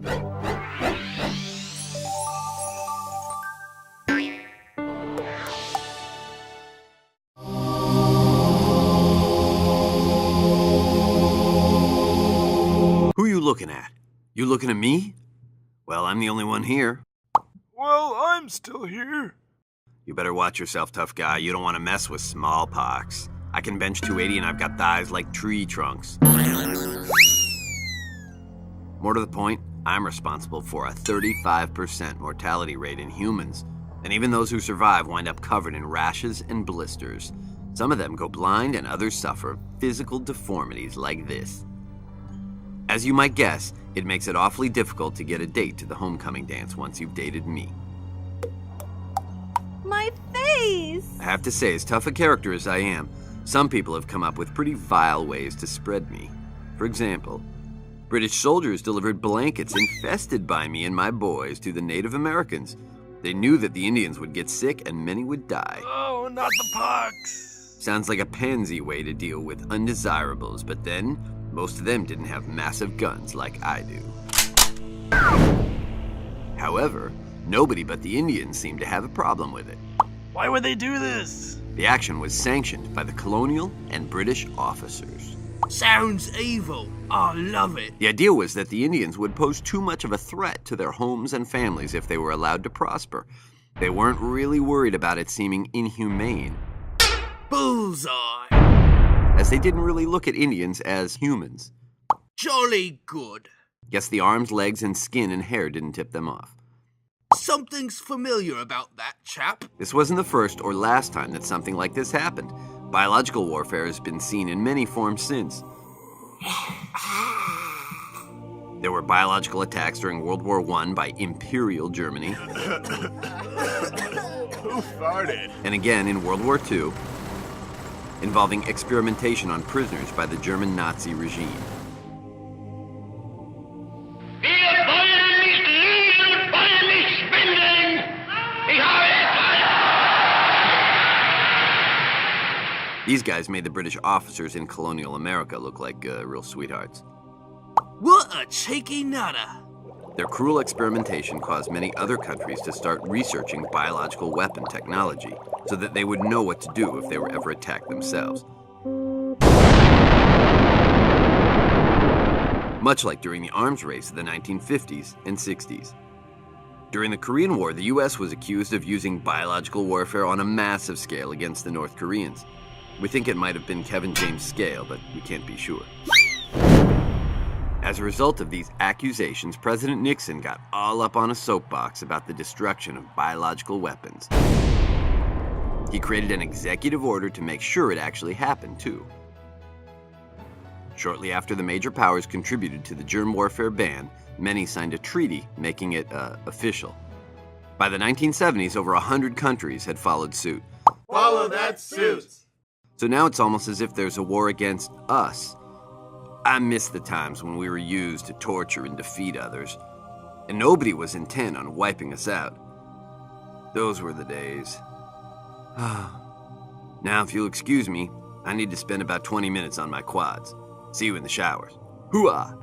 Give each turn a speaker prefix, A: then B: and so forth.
A: Who are you looking at? You looking at me? Well, I'm the only one here.
B: Well, I'm still here.
A: You better watch yourself, tough guy. You don't want to mess with smallpox. I can bench 280 and I've got thighs like tree trunks. More to the point, I'm responsible for a 35% mortality rate in humans. And even those who survive wind up covered in rashes and blisters. Some of them go blind and others suffer physical deformities like this. As you might guess, it makes it awfully difficult to get a date to the homecoming dance once you've dated me.
C: My face!
A: I have to say, as tough a character as I am, some people have come up with pretty vile ways to spread me. For example, British soldiers delivered blankets infested by me and my boys to the Native Americans. They knew that the Indians would get sick and many would die.
B: Oh, not the pox.
A: Sounds like a pansy way to deal with undesirables, but then most of them didn't have massive guns like I do. However, nobody but the Indians seemed to have a problem with it.
B: Why would they do this?
A: The action was sanctioned by the colonial and British officers.
B: Sounds evil. I love it.
A: The idea was that the Indians would pose too much of a threat to their homes and families if they were allowed to prosper. They weren't really worried about it seeming inhumane.
B: Bullseye.
A: As they didn't really look at Indians as humans.
B: Jolly good.
A: Guess the arms, legs, and skin and hair didn't tip them off.
B: Something's familiar about that chap.
A: This wasn't the first or last time that something like this happened. Biological warfare has been seen in many forms since. There were biological attacks during World War I by Imperial Germany.
B: Who farted?
A: And again in World War II, involving experimentation on prisoners by the German Nazi regime. These guys made the British officers in colonial America look like real sweethearts.
B: What a cheeky nutter.
A: Their cruel experimentation caused many other countries to start researching biological weapon technology so that they would know what to do if they were ever attacked themselves. Much like during the arms race of the 1950s and 60s. During the Korean War, the US was accused of using biological warfare on a massive scale against the North Koreans. We think it might have been Kevin James' scale, but we can't be sure. As a result of these accusations, President Nixon got all up on a soapbox about the destruction of biological weapons. He created an executive order to make sure it actually happened, too. Shortly after the major powers contributed to the germ warfare ban, many signed a treaty making it official. By the 1970s, over 100 countries had followed suit.
B: Follow that suit.
A: So now it's almost as if there's a war against us. I miss the times when we were used to torture and defeat others, and nobody was intent on wiping us out. Those were the days. Now, if you'll excuse me, I need to spend about 20 minutes on my quads. See you in the showers. Hooah!